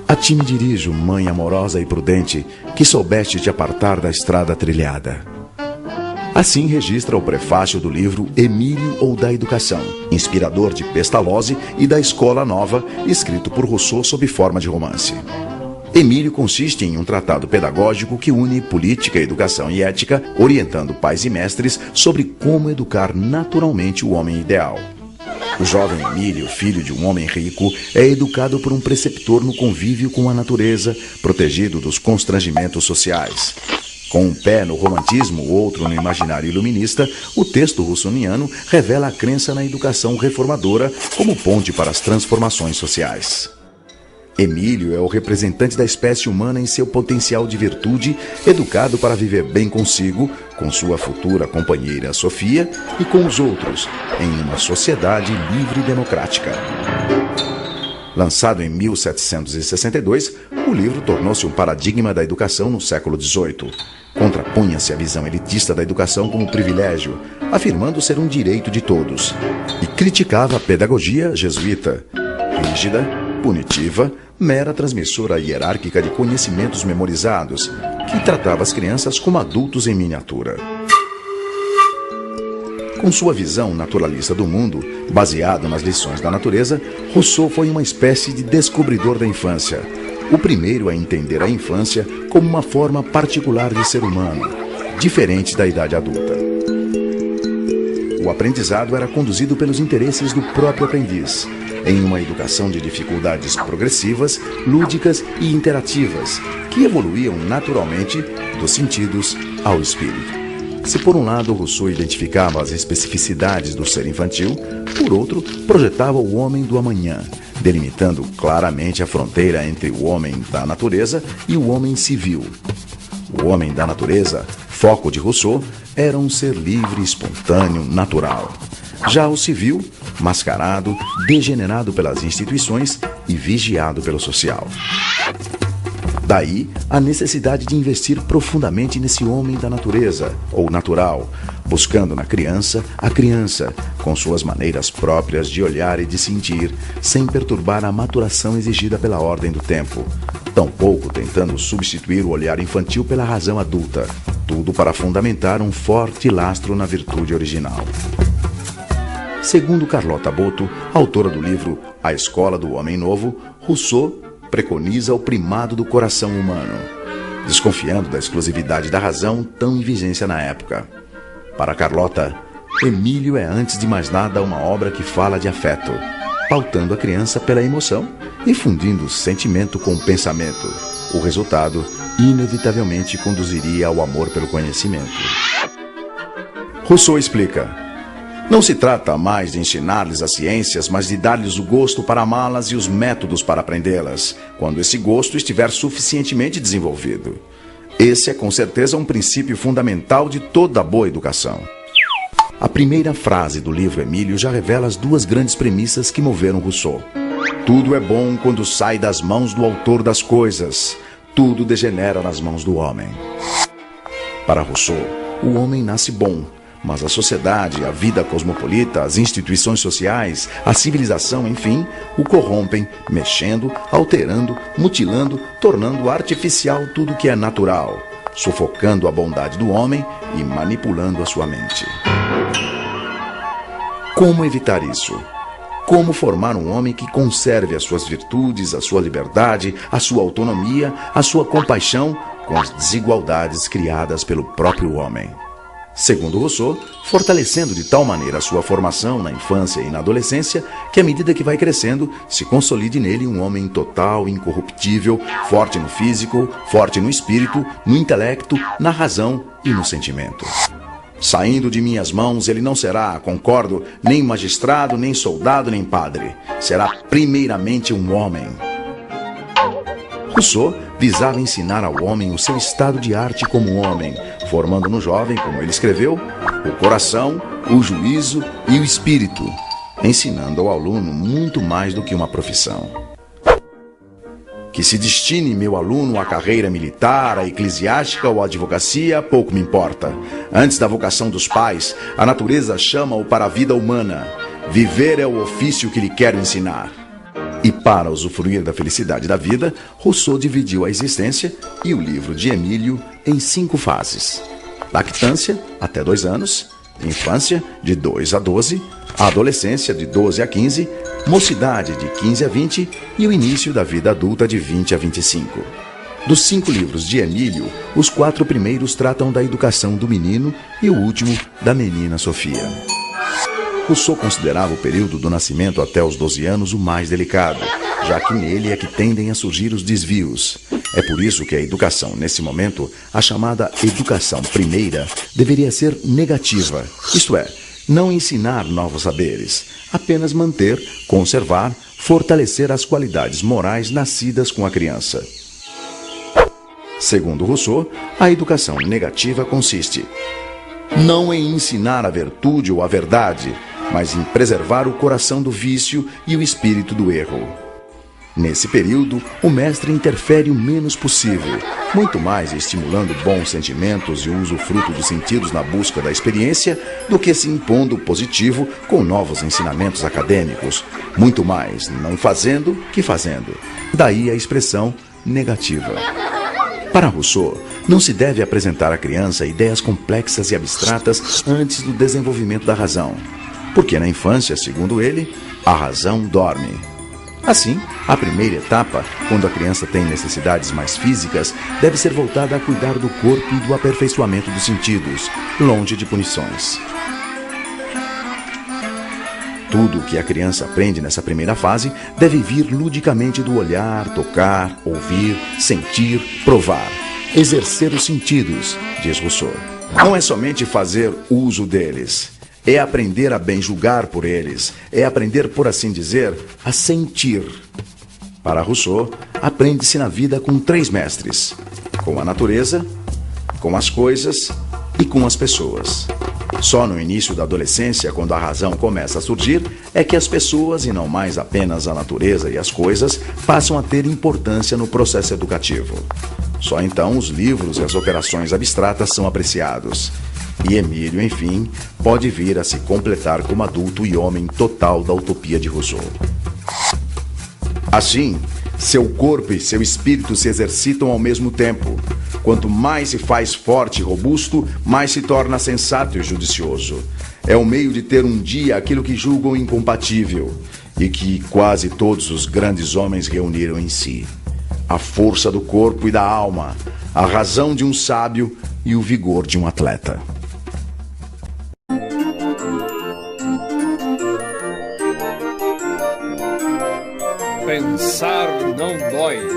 A ti me dirijo, mãe amorosa e prudente, que soubeste te apartar da estrada trilhada. Assim registra o prefácio do livro Emílio ou da Educação, inspirador de Pestalozzi e da Escola Nova, escrito por Rousseau sob forma de romance. Emílio consiste em um tratado pedagógico que une política, educação e ética, orientando pais e mestres sobre como educar naturalmente o homem ideal. O jovem Emílio, filho de um homem rico, é educado por um preceptor no convívio com a natureza, protegido dos constrangimentos sociais. Com um pé no romantismo, o outro no imaginário iluminista, o texto russoniano revela a crença na educação reformadora como ponte para as transformações sociais. Emílio é o representante da espécie humana em seu potencial de virtude, educado para viver bem consigo, com sua futura companheira Sofia e com os outros, em uma sociedade livre e democrática. Lançado em 1762, o livro tornou-se um paradigma da educação no século XVIII. Contrapunha-se a visão elitista da educação como privilégio, afirmando ser um direito de todos, e criticava a pedagogia jesuíta, rígida, punitiva, mera transmissora hierárquica de conhecimentos memorizados, que tratava as crianças como adultos em miniatura. Com sua visão naturalista do mundo, baseado nas lições da natureza, Rousseau foi uma espécie de descobridor da infância, o primeiro a entender a infância como uma forma particular de ser humano, diferente da idade adulta. O aprendizado era conduzido pelos interesses do próprio aprendiz, em uma educação de dificuldades progressivas, lúdicas e interativas, que evoluíam naturalmente dos sentidos ao espírito. Se por um lado Rousseau identificava as especificidades do ser infantil, por outro projetava o homem do amanhã, delimitando claramente a fronteira entre o homem da natureza e o homem civil. O homem da natureza, foco de Rousseau, era um ser livre, espontâneo, natural. Já o civil, mascarado, degenerado pelas instituições e vigiado pelo social. Daí a necessidade de investir profundamente nesse homem da natureza, ou natural, buscando na criança a criança, com suas maneiras próprias de olhar e de sentir, sem perturbar a maturação exigida pela ordem do tempo, tampouco tentando substituir o olhar infantil pela razão adulta, tudo para fundamentar um forte lastro na virtude original. Segundo Carlota Boto, autora do livro A Escola do Homem Novo, Rousseau preconiza o primado do coração humano, desconfiando da exclusividade da razão tão em vigência na época. Para Carlota, Emílio é antes de mais nada uma obra que fala de afeto, pautando a criança pela emoção e fundindo o sentimento com o pensamento. O resultado, inevitavelmente, conduziria ao amor pelo conhecimento. Rousseau explica: não se trata mais de ensinar-lhes as ciências, mas de dar-lhes o gosto para amá-las e os métodos para aprendê-las, quando esse gosto estiver suficientemente desenvolvido. Esse é com certeza um princípio fundamental de toda boa educação. A primeira frase do livro Emílio já revela as duas grandes premissas que moveram Rousseau. Tudo é bom quando sai das mãos do autor das coisas. Tudo degenera nas mãos do homem. Para Rousseau, o homem nasce bom, mas a sociedade, a vida cosmopolita, as instituições sociais, a civilização, enfim, o corrompem, mexendo, alterando, mutilando, tornando artificial tudo que é natural, sufocando a bondade do homem e manipulando a sua mente. Como evitar isso? Como formar um homem que conserve as suas virtudes, a sua liberdade, a sua autonomia, a sua compaixão com as desigualdades criadas pelo próprio homem? Segundo Rousseau, fortalecendo de tal maneira a sua formação na infância e na adolescência, que à medida que vai crescendo, se consolide nele um homem total, incorruptível, forte no físico, forte no espírito, no intelecto, na razão e no sentimento. Saindo de minhas mãos, ele não será, concordo, nem magistrado, nem soldado, nem padre. Será primeiramente um homem. Rousseau visava ensinar ao homem o seu estado de arte como homem, formando no jovem, como ele escreveu, o coração, o juízo e o espírito, ensinando ao aluno muito mais do que uma profissão. Que se destine meu aluno à carreira militar, à eclesiástica ou à advocacia, pouco me importa. Antes da vocação dos pais, a natureza chama-o para a vida humana. Viver é o ofício que lhe quero ensinar. E para usufruir da felicidade da vida, Rousseau dividiu a existência e o livro de Emílio em 5 fases: lactância, até 2 anos, infância, de 2 a 12, adolescência, de 12 a 15, mocidade, de 15 a 20 e o início da vida adulta, de 20 a 25. Dos 5 livros de Emílio, os 4 primeiros tratam da educação do menino e o último da menina Sofia. Rousseau considerava o período do nascimento até os 12 anos o mais delicado, já que nele é que tendem a surgir os desvios. É por isso que a educação, nesse momento, a chamada educação primeira, deveria ser negativa, isto é, não ensinar novos saberes, apenas manter, conservar, fortalecer as qualidades morais nascidas com a criança. Segundo Rousseau, a educação negativa consiste não em ensinar a virtude ou a verdade, mas em preservar o coração do vício e o espírito do erro. Nesse período, o mestre interfere o menos possível, muito mais estimulando bons sentimentos e o usufruto dos sentidos na busca da experiência do que se impondo o positivo com novos ensinamentos acadêmicos, muito mais não fazendo que fazendo. Daí a expressão negativa. Para Rousseau, não se deve apresentar à criança ideias complexas e abstratas antes do desenvolvimento da razão, porque na infância, segundo ele, a razão dorme. Assim, a primeira etapa, quando a criança tem necessidades mais físicas, deve ser voltada a cuidar do corpo e do aperfeiçoamento dos sentidos, longe de punições. Tudo o que a criança aprende nessa primeira fase deve vir ludicamente do olhar, tocar, ouvir, sentir, provar. Exercer os sentidos, diz Rousseau. Não é somente fazer uso deles, é aprender a bem julgar por eles, é aprender, por assim dizer, a sentir. Para Rousseau, aprende-se na vida com 3 mestres: com a natureza, com as coisas e com as pessoas. Só no início da adolescência, quando a razão começa a surgir, é que as pessoas, e não mais apenas a natureza e as coisas, passam a ter importância no processo educativo. Só então os livros e as operações abstratas são apreciados. E Emílio, enfim, pode vir a se completar como adulto e homem total da utopia de Rousseau. Assim, seu corpo e seu espírito se exercitam ao mesmo tempo. Quanto mais se faz forte e robusto, mais se torna sensato e judicioso. É o meio de ter um dia aquilo que julgam incompatível e que quase todos os grandes homens reuniram em si: a força do corpo e da alma, a razão de um sábio e o vigor de um atleta. Pensar não dói.